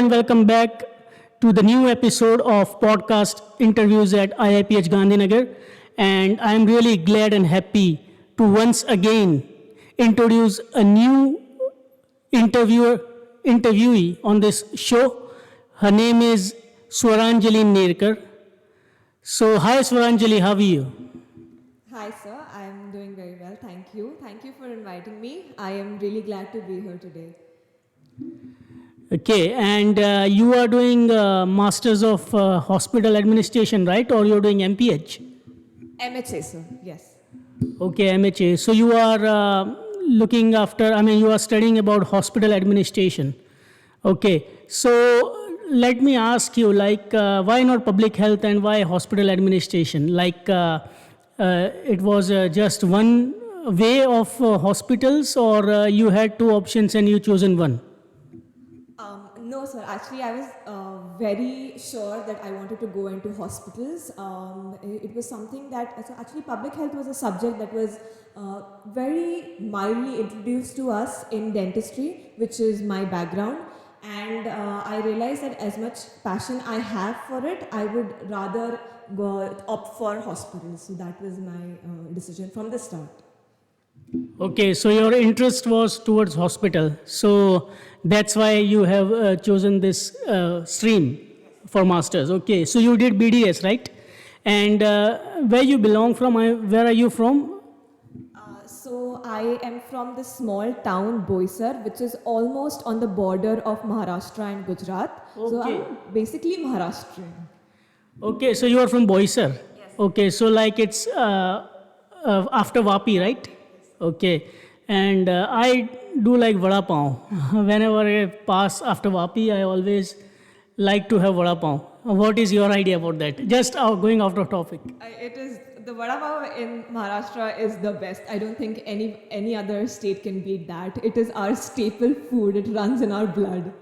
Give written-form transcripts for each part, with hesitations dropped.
and welcome back to the new episode of podcast interviews at IIPH Gandhinagar. And I'm really glad and happy to once again introduce a new interviewee on this show. Her name is Swaranjali Nerkar. So, hi Swaranjali, how are you? Hi, sir. I'm doing very well. Thank you. Thank you for inviting me. I am really glad to be here today. Okay, and you are doing Masters of Hospital Administration, right? Or you're doing MPH? MHA, sir. Yes. Okay, MHA. So you are looking after, you are studying about hospital administration. Okay, so let me ask you, why not public health and why hospital administration? It was just one way of hospitals, or you had two options and you chosen one? No, sir. Actually, I was very sure that I wanted to go into hospitals. It was something that, so actually, public health was a subject that was very mildly introduced to us in dentistry, which is my background. And I realized that as much passion I have for it, I would rather opt for hospitals. So that was my decision from the start. Okay, so your interest was towards hospital. So that's why you have chosen this stream for masters. Okay, so you did BDS, right? And where you belong from? Where are you from? So I am from the small town Boisar, which is almost on the border of Maharashtra and Gujarat. So Okay. I'm basically Maharashtrian. Okay, so you are from Boisar. Yes. Okay, so like it's after Vapi, right? Okay, and I do like vada pav. Whenever I pass after Vapi, I always like to have vada pav. What is your idea about that? Just going out of topic. It is the vada pav in Maharashtra is the best. I don't think any other state can beat that. It is our staple food. It runs in our blood.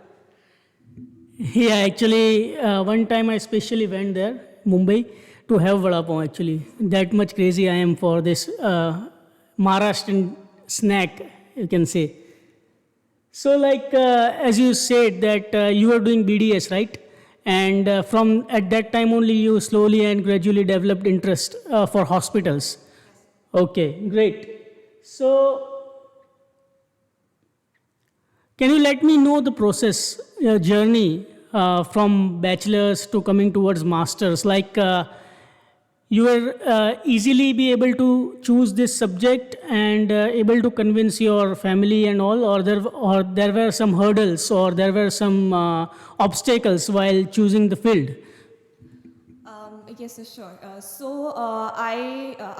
Yeah, actually, one time I specially went there, Mumbai, to have vada pav. Actually, that much crazy I am for this Maharashtrian snack, you can say. So, as you said that you were doing BDS, right? And from at that time only, you slowly and gradually developed interest for hospitals. Okay, great. So, can you let me know the process, journey from bachelor's to coming towards masters? You were easily be able to choose this subject and able to convince your family and all, or there were some hurdles or there were some obstacles while choosing the field? Yes, sir, sure.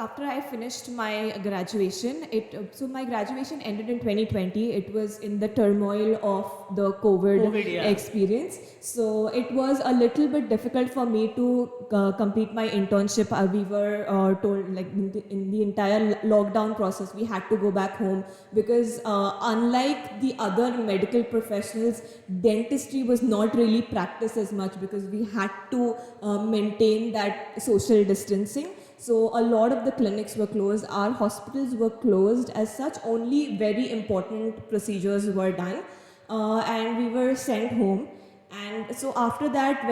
After I finished my graduation, so my graduation ended in 2020. It was in the turmoil of the COVID yeah. experience. So it was a little bit difficult for me to complete my internship. We were told, like in the entire lockdown process, we had to go back home because unlike the other medical professionals, dentistry was not really practiced as much because we had to maintain that social distancing. So a lot of the clinics were closed, our hospitals were closed. As such, only very important procedures were done, and we were sent home. And so after that,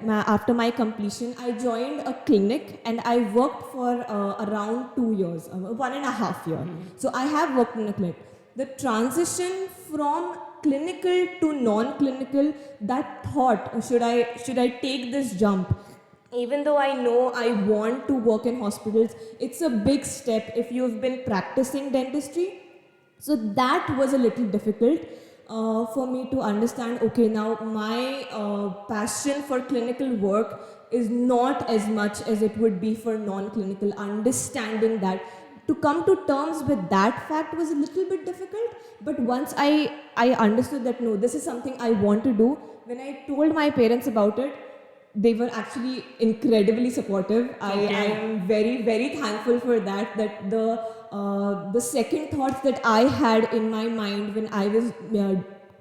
after my completion, I joined a clinic and I worked for around 2 years, 1.5 years. So I have worked in a clinic. The transition from clinical to non-clinical, that thought, should I take this jump? Even though I know I want to work in hospitals, it's a big step if you've been practicing dentistry. So that was a little difficult for me to understand, okay, now my passion for clinical work is not as much as it would be for non-clinical. Understanding that, to come to terms with that fact was a little bit difficult. But once I understood that, no, this is something I want to do, when I told my parents about it, they were actually incredibly supportive. Okay. I am very, very thankful for that. That the second thoughts that I had in my mind when I was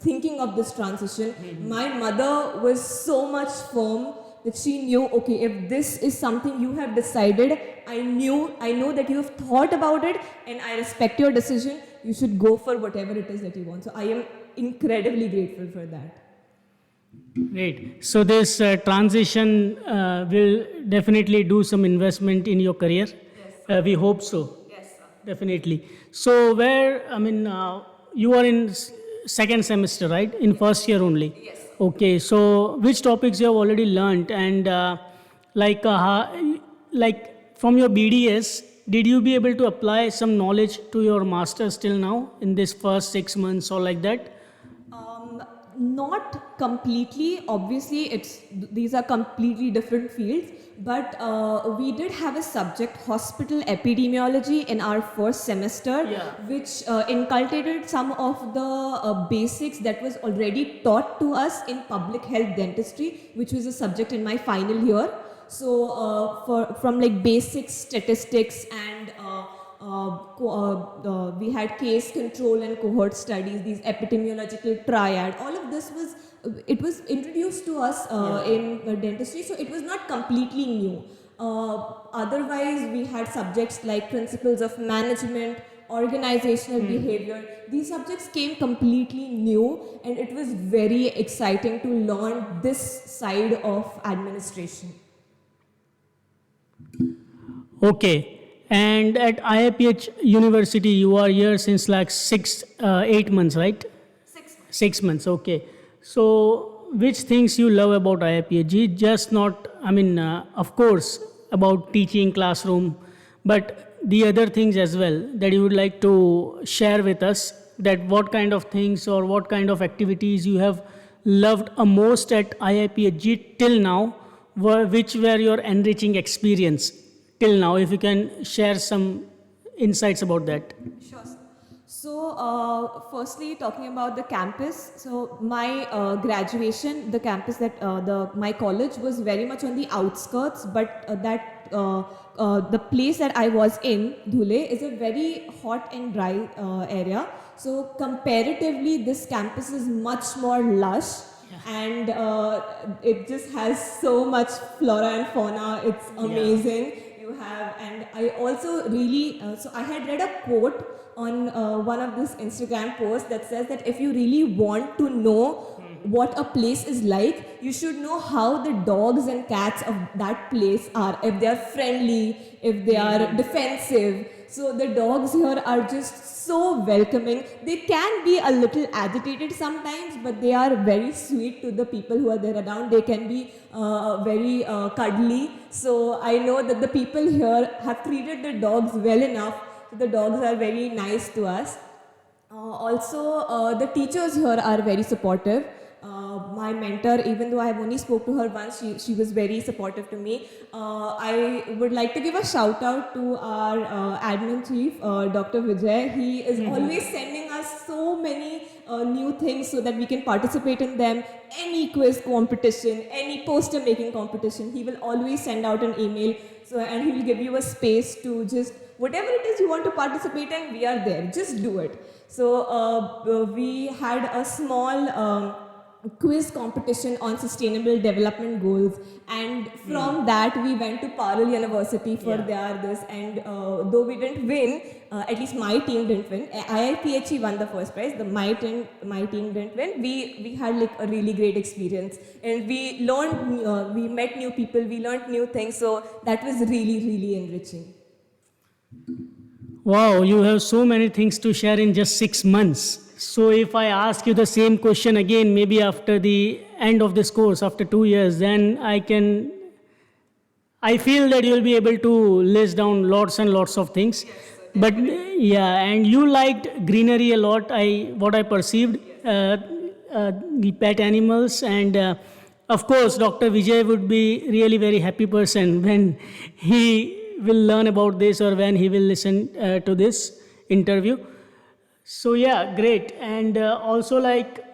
thinking of this transition, my mother was so much firm that she knew, okay, if this is something you have decided, I know that you have thought about it, and I respect your decision. You should go for whatever it is that you want. So I am incredibly grateful for that. Great. So this transition will definitely do some investment in your career. We hope so. Yes, sir. Definitely. So where, I mean, you are in second semester, right? In first year only. Yes, sir. Okay. So which topics you have already learned, and like, like from your BDS, did you be able to apply some knowledge to your masters till now in this first 6 months or like that? Um, Not completely. Obviously, these are completely different fields. But we did have a subject, hospital epidemiology, in our first semester, Yeah. which inculcated some of the basics that was already taught to us in public health dentistry, which was a subject in my final year. So, from like basic statistics and we had case control and cohort studies, these epidemiological triad. All of this was it was introduced to us in dentistry, so it was not completely new. Otherwise, we had subjects like principles of management, organizational behavior. These subjects came completely new, and it was very exciting to learn this side of administration. Okay. And at IIPH University, you are here since like 8 months, right? 6 months. 6 months, okay. So, which things you love about IIPH? Just not, I mean, of course, about teaching classroom, but the other things as well that you would like to share with us, that what kind of things or what kind of activities you have loved a most at IIPH till now, which were your enriching experience till now, if you can share some insights about that. Sure. Sir. So, firstly, talking about the campus. So, my graduation, the campus that my college was very much on the outskirts, but the place that I was in, Dhule, is a very hot and dry area. So, comparatively, this campus is much more lush. And it just has so much flora and fauna. It's amazing. You have, and I also really, so I had read a quote on one of this Instagram posts that says that if you really want to know what a place is like, you should know how the dogs and cats of that place are, if they are friendly, if they are defensive. So the dogs here are just so welcoming. They can be a little agitated sometimes, but they are very sweet to the people who are there around. They can be very cuddly. So I know that the people here have treated the dogs well enough. So the dogs are very nice to us. Also, the teachers here are very supportive. My mentor, even though I have only spoke to her once, she was very supportive to me. I would like to give a shout out to our admin chief, Dr. Vijay. He is always sending us so many new things so that we can participate in them. Any quiz competition, any poster making competition, he will always send out an email. So, and he will give you a space to just whatever it is you want to participate in, we are there. Just do it. So we had a small quiz competition on sustainable development goals, and from that we went to Parul University for their this, and though we didn't win, at least my team didn't win. IIPHE won the first prize. My team didn't win. We had like a really great experience, and we learned, we met new people, we learned new things. So that was really enriching. Wow, you have so many things to share in just 6 months. So if I ask you the same question again, maybe after the end of this course, after 2 years, then I feel that you'll be able to list down lots and lots of things. But yeah, and you liked greenery a lot. What I perceived, the pet animals, and of course, Dr. Vijay would be really very happy person when he will learn about this or when he will listen to this interview. So yeah, great. And also like,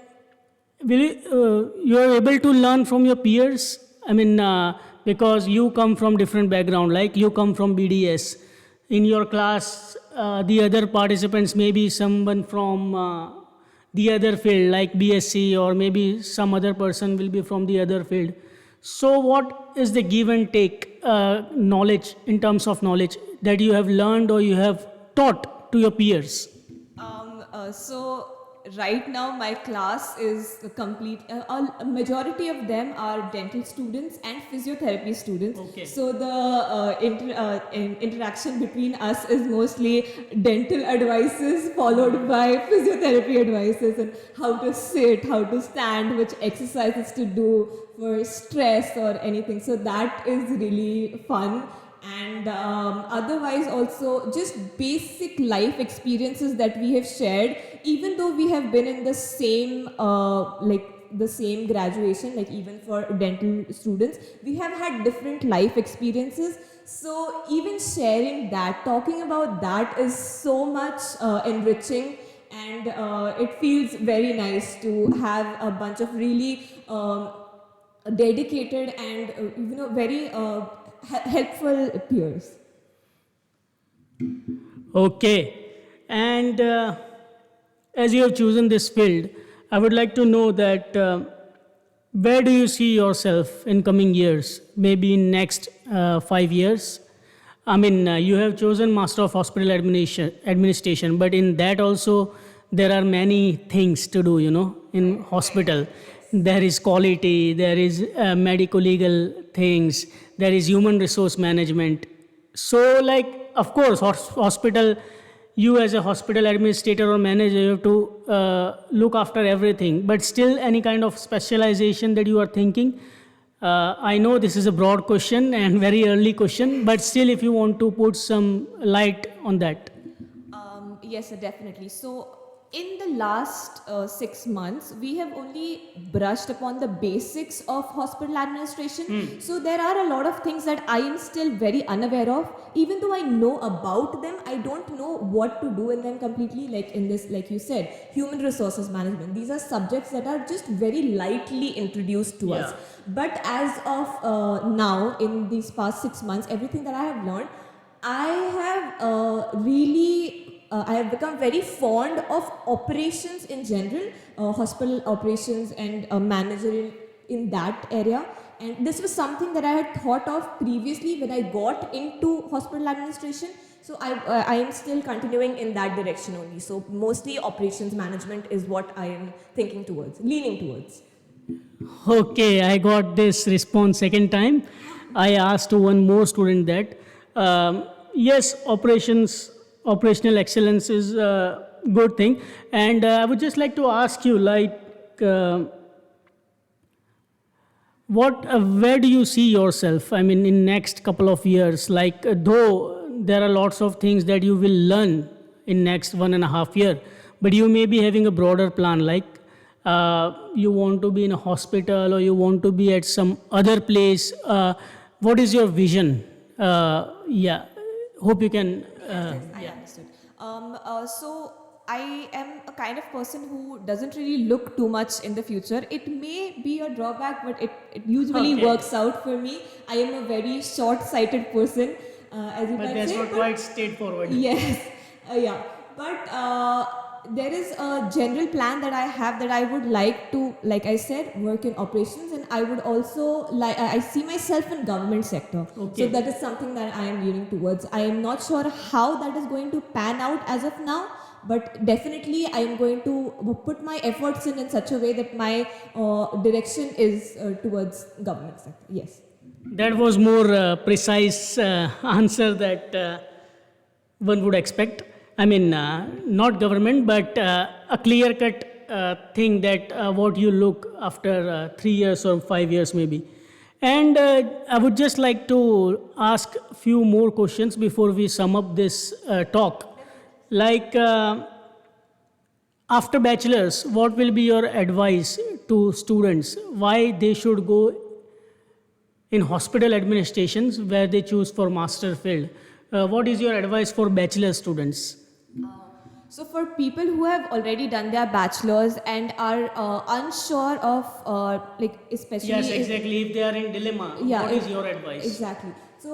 you are able to learn from your peers? I mean, because you come from different background, like you come from BDS. In your class, the other participants may be someone from the other field, like BSc, or maybe some other person will be from the other field. So what is the give and take knowledge, in terms of knowledge, that you have learned or you have taught to your peers? So right now my class is complete. A majority of them are dental students and physiotherapy students. Okay. So the interaction between us is mostly dental advices followed by physiotherapy advices and how to sit, how to stand, which exercises to do for stress or anything. So that is really fun. And otherwise also just basic life experiences that we have shared, even though we have been in the same the same graduation, like even for dental students we have had different life experiences. So even sharing that, talking about that is so much enriching, and it feels very nice to have a bunch of really dedicated and very helpful peers. Okay. And as you have chosen this field, I would like to know that where do you see yourself in coming years? Maybe in next 5 years. I mean, you have chosen Master of Hospital Administration, but in that also there are many things to do. In hospital, there is quality, there is medical legal things, there is human resource management. So, like, of course, hospital, you as a hospital administrator or manager, you have to look after everything. But still, any kind of specialization that you are thinking. I know this is a broad question and very early question, but still, if you want to put some light on that. Yes, definitely. So, in the last 6 months, we have only brushed upon the basics of hospital administration. So, there are a lot of things that I am still very unaware of. Even though I know about them, I don't know what to do in them completely. Like in this, like you said, human resources management. These are subjects that are just very lightly introduced to us. But as of now, in these past 6 months, everything that I have learned, I have I have become very fond of operations in general, hospital operations and managerial in that area. And this was something that I had thought of previously when I got into hospital administration. So I am still continuing in that direction only. So mostly operations management is what I am thinking towards, leaning towards. Okay, I got this response second time. I asked to one more student that yes, operational excellence is a good thing, and I would just like to ask you, like, where do you see yourself? I mean, in next couple of years, like, though there are lots of things that you will learn in next 1.5 year, but you may be having a broader plan, like you want to be in a hospital or you want to be at some other place. What is your vision? Yeah, hope you can. Yes, I understood. So I am a kind of person who doesn't really look too much in the future. It may be a drawback, but it usually Okay. works out for me. I am a very short-sighted person, as you But might that's say. not quite straightforward. Yes, yeah. But there is a general plan that I have that I would like to, like I said, work in operations, and I would also like. I see myself in government sector. Okay. So that is something that I am leaning towards. I am not sure how that is going to pan out as of now, but definitely I am going to put my efforts in such a way that my direction is towards government sector. Yes. That was more precise answer that one would expect. I mean, not government, but a clear-cut thing that what you look after 3 years or 5 years maybe. And I would just like to ask a few more questions before we sum up this talk. Like, after bachelor's, what will be your advice to students? Why they should go in hospital administrations where they choose for master field? What is your advice for bachelor students? So for people who have already done their bachelor's and are unsure of like especially Yes, if- exactly. If they are in dilemma, what is your advice? Exactly. So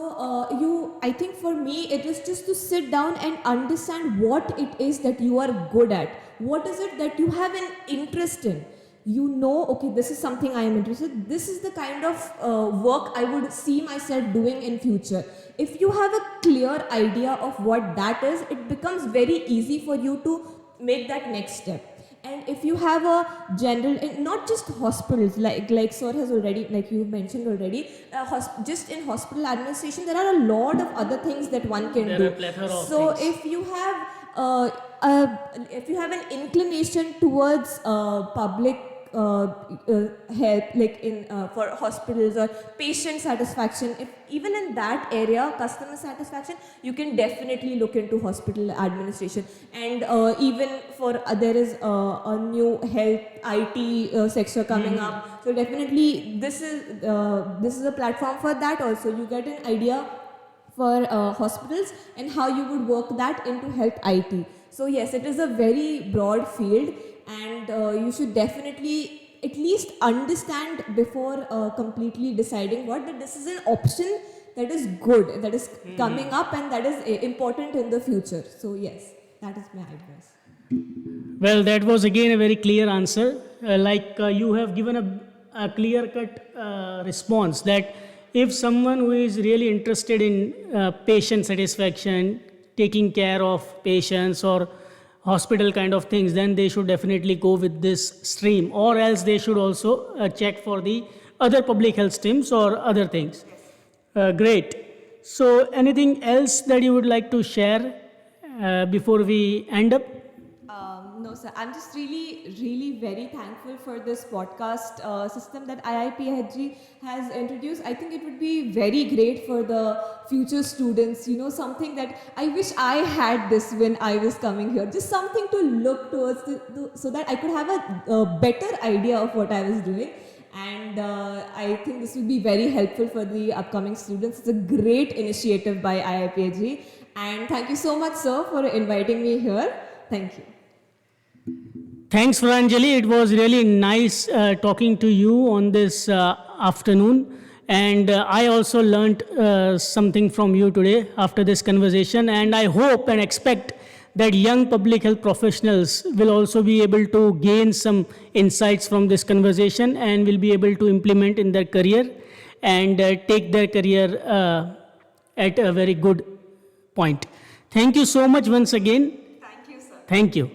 I think for me it is just to sit down and understand what it is that you are good at. What is it that you have an interest in? You know, okay, this is something I am interested. This is the kind of work I would see myself doing in future. If you have a clear idea of what that is, it becomes very easy for you to make that next step. And if you have a general, and not just hospitals, like sir has already, like you mentioned already, just in hospital administration, there are a lot of other things that one can do. There are a plethora of So things. if you have an inclination towards public help, like in for hospitals or patient satisfaction, if even in that area, customer satisfaction, you can definitely look into hospital administration. And even for there is a new health IT sector coming up, so definitely this is a platform for that also. You get an idea for hospitals and how you would work that into health IT. So yes, it is a very broad field, and you should definitely at least understand before completely deciding what, that this is an option that is good, that is coming up, and that is important in the future. So yes, that is my advice. Well, that was again a very clear answer. You have given a clear cut response that if someone who is really interested in patient satisfaction, taking care of patients or hospital kind of things, then they should definitely go with this stream, or else they should also check for the other public health streams or other things. Great. So, anything else that you would like to share before we end up? No, sir. I'm just really very thankful for this podcast system that IIPHG has introduced. I think it would be very great for the future students. You know, something that I wish I had this when I was coming here. Just something to look towards so that I could have a better idea of what I was doing. And I think this will be very helpful for the upcoming students. It's a great initiative by IIPHG. And thank you so much, sir, for inviting me here. Thank you. Thanks, Swaranjali. It was really nice talking to you on this afternoon. And I also learnt something from you today after this conversation. And I hope and expect that young public health professionals will also be able to gain some insights from this conversation and will be able to implement in their career and take their career at a very good point. Thank you so much once again. Thank you, sir. Thank you.